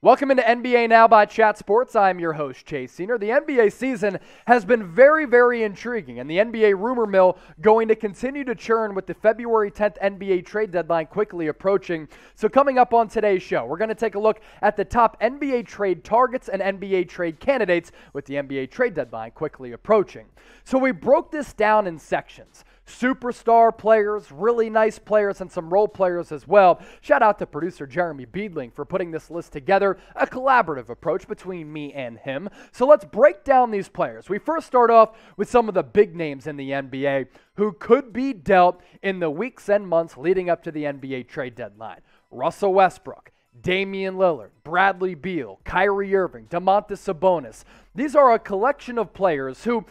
Welcome into NBA Now by Chat Sports. I'm your host, Chase Senior. The NBA season has been very intriguing, and the NBA rumor mill going to continue to churn with the February 10th NBA trade deadline quickly approaching. So coming up on today's show, we're going to take a look at the top NBA trade targets and NBA trade candidates with the NBA trade deadline quickly approaching. So we broke this down in sections. Superstar players, really nice players, and some role players as well. Shout out to producer Jeremy Beedling for putting this list together, a collaborative approach between me and him. So let's break down these players. We first start off with some of the big names in the NBA who could be dealt in the weeks and months leading up to the NBA trade deadline. Russell Westbrook, Damian Lillard, Bradley Beal, Kyrie Irving, Domantas Sabonis. These are a collection of players who,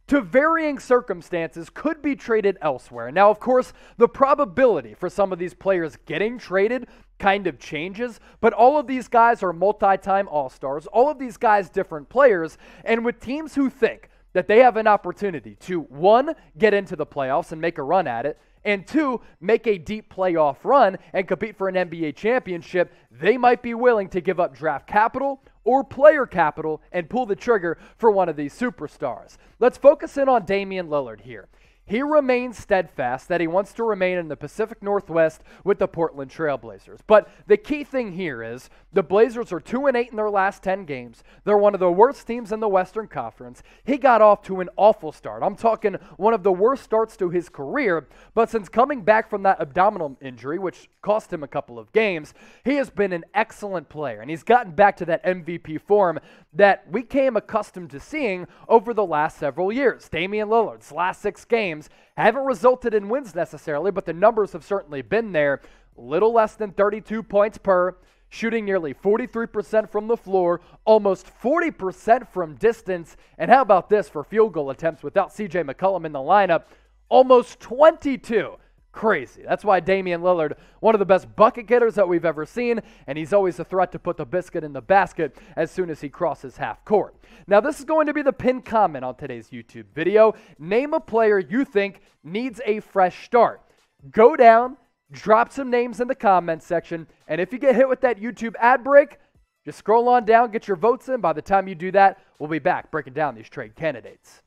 to varying circumstances, could be traded elsewhere. Now, of course, the probability for some of these players getting traded kind of changes, but all of these guys are multi-time All-Stars, all of these guys different players, and with teams who think that they have an opportunity to, one, get into the playoffs and make a run at it, and two, make a deep playoff run and compete for an NBA championship, they might be willing to give up draft capital or player capital and pull the trigger for one of these superstars. Let's focus in on Damian Lillard here. He remains steadfast that he wants to remain in the Pacific Northwest with the Portland Trail Blazers. But the key thing here is the Blazers are 2-8 in their last 10 games. They're one of the worst teams in the Western Conference. He got off to an awful start. I'm talking one of the worst starts to his career. But since coming back from that abdominal injury, which cost him a couple of games, he has been an excellent player. And he's gotten back to that MVP form that we came accustomed to seeing over the last several years. Damian Lillard's last 6 games haven't resulted in wins necessarily, but the numbers have certainly been there. Little less than 32 points per, shooting nearly 43% from the floor, almost 40% from distance, and how about this for field goal attempts without CJ McCollum in the lineup? Almost 22. Crazy. That's why Damian Lillard, one of the best bucket getters that we've ever seen, and he's always a threat to put the biscuit in the basket as soon as he crosses half court. Now, this is going to be the pinned comment on today's YouTube video. Name a player you think needs a fresh start. Go down, drop some names in the comment section, and if you get hit with that YouTube ad break, just scroll on down, get your votes in. By the time you do that, we'll be back breaking down these trade candidates.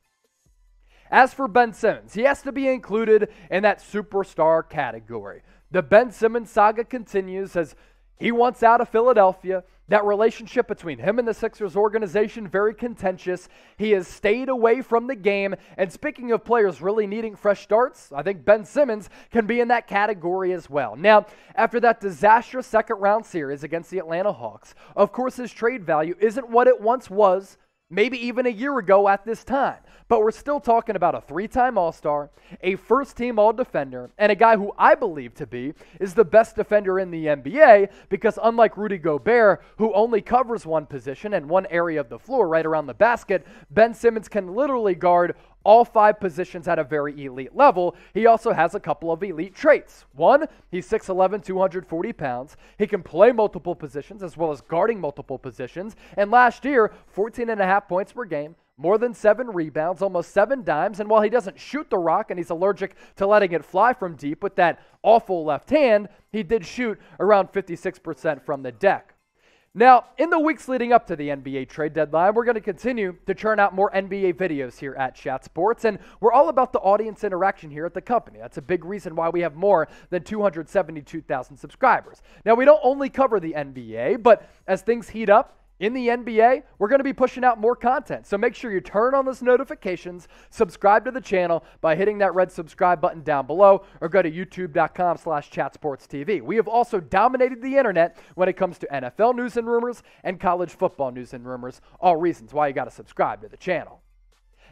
As for Ben Simmons, he has to be included in that superstar category. The Ben Simmons saga continues as he wants out of Philadelphia. That relationship between him and the Sixers organization, very contentious. He has stayed away from the game. And speaking of players really needing fresh starts, I think Ben Simmons can be in that category as well. Now, after that disastrous second-round series against the Atlanta Hawks, of course his trade value isn't what it once was, maybe even a year ago at this time. But we're still talking about a 3-time All-Star, a first-team All-Defender, and a guy who I believe to be is the best defender in the NBA because unlike Rudy Gobert, who only covers one position and one area of the floor right around the basket, Ben Simmons can literally guard all 5 positions at a very elite level. He also has a couple of elite traits. One, he's 6'11", 240 pounds. He can play multiple positions as well as guarding multiple positions. And last year, 14.5 points per game, more than 7 rebounds, almost 7 dimes. And while he doesn't shoot the rock and he's allergic to letting it fly from deep with that awful left hand, he did shoot around 56% from the deck. Now, in the weeks leading up to the NBA trade deadline, we're going to continue to churn out more NBA videos here at Chat Sports, and we're all about the audience interaction here at the company. That's a big reason why we have more than 272,000 subscribers. Now, we don't only cover the NBA, but as things heat up in the NBA, we're going to be pushing out more content. So make sure you turn on those notifications, subscribe to the channel by hitting that red subscribe button down below, or go to youtube.com/chatsportstv. We have also dominated the internet when it comes to NFL news and rumors and college football news and rumors, all reasons why you got to subscribe to the channel.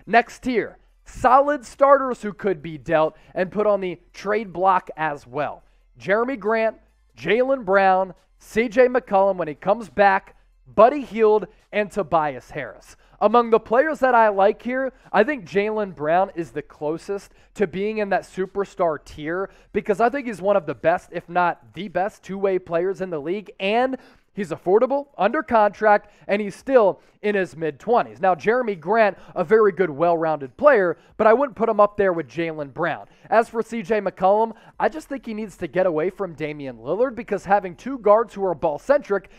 Next tier, solid starters who could be dealt and put on the trade block as well. Jeremy Grant, Jaylen Brown, CJ McCollum when he comes back, Buddy Hield, and Tobias Harris. Among the players that I like here, I think Jaylen Brown is the closest to being in that superstar tier because I think he's one of the best, if not the best, two-way players in the league, and he's affordable, under contract, and he's still in his mid-20s. Now, Jeremy Grant, a very good, well-rounded player, but I wouldn't put him up there with Jaylen Brown. As for CJ McCollum, I just think he needs to get away from Damian Lillard because having 2 guards who are ball-centric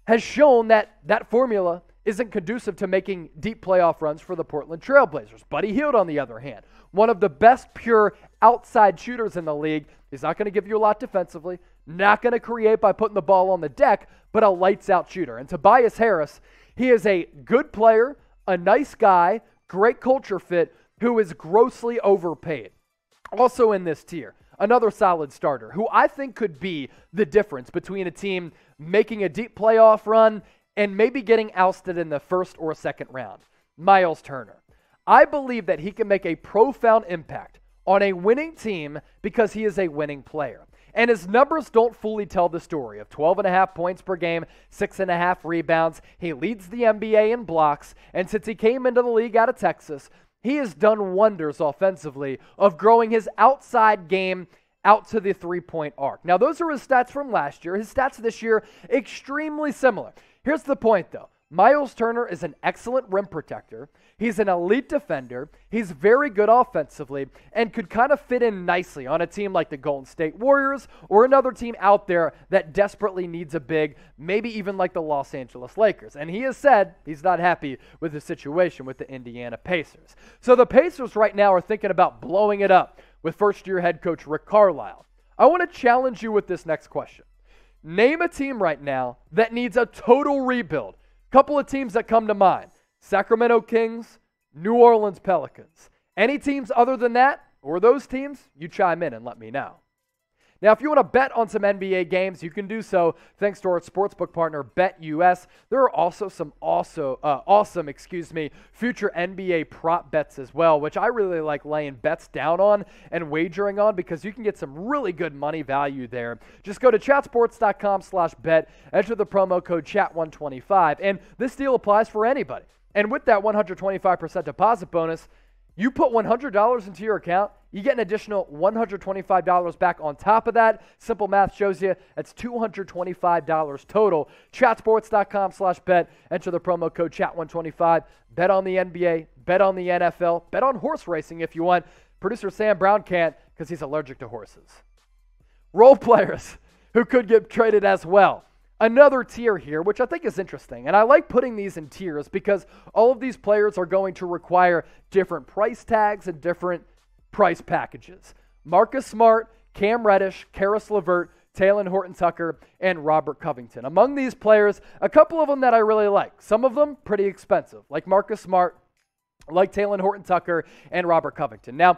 has shown that that formula isn't conducive to making deep playoff runs for the Portland Trailblazers. Buddy Hield, on the other hand, one of the best pure outside shooters in the league. He's not going to give you a lot defensively, not going to create by putting the ball on the deck, but a lights-out shooter. And Tobias Harris, he is a good player, a nice guy, great culture fit, who is grossly overpaid. Also in this tier, another solid starter who I think could be the difference between a team making a deep playoff run and maybe getting ousted in the first or second round. Myles Turner. I believe that he can make a profound impact on a winning team because he is a winning player. And his numbers don't fully tell the story of 12.5 points per game, 6.5 rebounds. He leads the NBA in blocks, and since he came into the league out of Texas, he has done wonders offensively of growing his outside game out to the three-point arc. Now, those are his stats from last year. His stats this year, extremely similar. Here's the point, though. Myles Turner is an excellent rim protector. He's an elite defender. He's very good offensively and could kind of fit in nicely on a team like the Golden State Warriors or another team out there that desperately needs a big, maybe even like the Los Angeles Lakers. And he has said he's not happy with the situation with the Indiana Pacers. So the Pacers right now are thinking about blowing it up with first-year head coach Rick Carlisle. I want to challenge you with this next question. Name a team right now that needs a total rebuild. Couple of teams that come to mind: Sacramento Kings, New Orleans Pelicans. Any teams other than that, or those teams, you chime in and let me know. Now, if you want to bet on some NBA games, you can do so thanks to our sportsbook partner, BetUS. There are also some awesome future NBA prop bets as well, which I really like laying bets down on and wagering on because you can get some really good money value there. Just go to chatsports.com/bet, enter the promo code CHAT125, and this deal applies for anybody. And with that 125% deposit bonus, you put $100 into your account, you get an additional $125 back on top of that. Simple math shows you that's $225 total. Chatsports.com/bet. Enter the promo code CHAT125. Bet on the NBA, bet on the NFL, bet on horse racing if you want. Producer Sam Brown can't because he's allergic to horses. Role players who could get traded as well. Another tier here, which I think is interesting, and I like putting these in tiers because all of these players are going to require different price tags and different price packages. Marcus Smart, Cam Reddish, Karis LeVert, Talen Horton-Tucker, and Robert Covington. Among these players, a couple of them that I really like. Some of them pretty expensive, like Marcus Smart, like Talen Horton-Tucker, and Robert Covington. Now,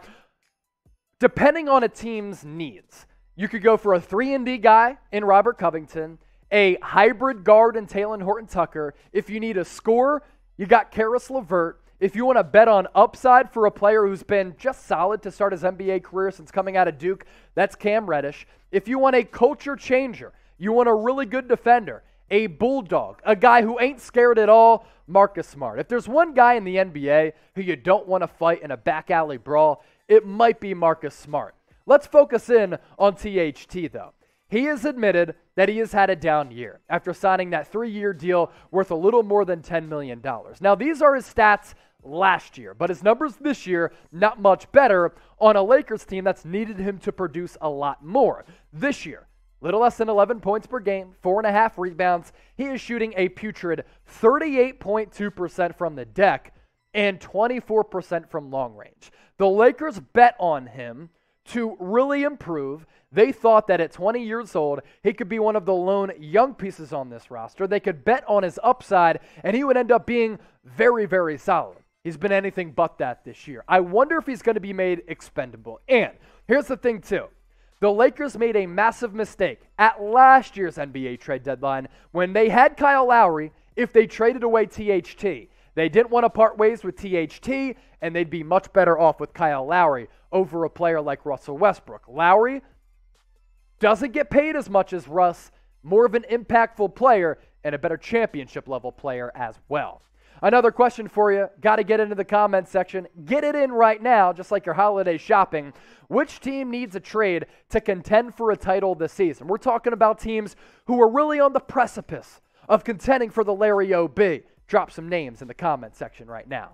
depending on a team's needs, you could go for a 3-and-D guy in Robert Covington, a hybrid guard in Talen Horton-Tucker. If you need a scorer, you got Karis LeVert. If you want to bet on upside for a player who's been just solid to start his NBA career since coming out of Duke, that's Cam Reddish. If you want a culture changer, you want a really good defender, a bulldog, a guy who ain't scared at all, Marcus Smart. If there's one guy in the NBA who you don't want to fight in a back alley brawl, it might be Marcus Smart. Let's focus in on THT, though. He has admitted that he has had a down year after signing that 3-year deal worth a little more than $10 million. Now, these are his stats last year, but his numbers this year, not much better on a Lakers team that's needed him to produce a lot more. This year, little less than 11 points per game, 4.5 rebounds. He is shooting a putrid 38.2% from the deck and 24% from long range. The Lakers bet on him to really improve. They thought that at 20 years old, he could be one of the lone young pieces on this roster. They could bet on his upside, and he would end up being very, very solid. He's been anything but that this year. I wonder if he's going to be made expendable. And here's the thing, too. The Lakers made a massive mistake at last year's NBA trade deadline when they had Kyle Lowry if they traded away THT. They didn't want to part ways with THT, and they'd be much better off with Kyle Lowry over a player like Russell Westbrook. Lowry doesn't get paid as much as Russ, more of an impactful player and a better championship-level player as well. Another question for you, got to get into the comments section. Get it in right now, just like your holiday shopping. Which team needs a trade to contend for a title this season? We're talking about teams who are really on the precipice of contending for the Larry O.B. Drop some names in the comment section right now.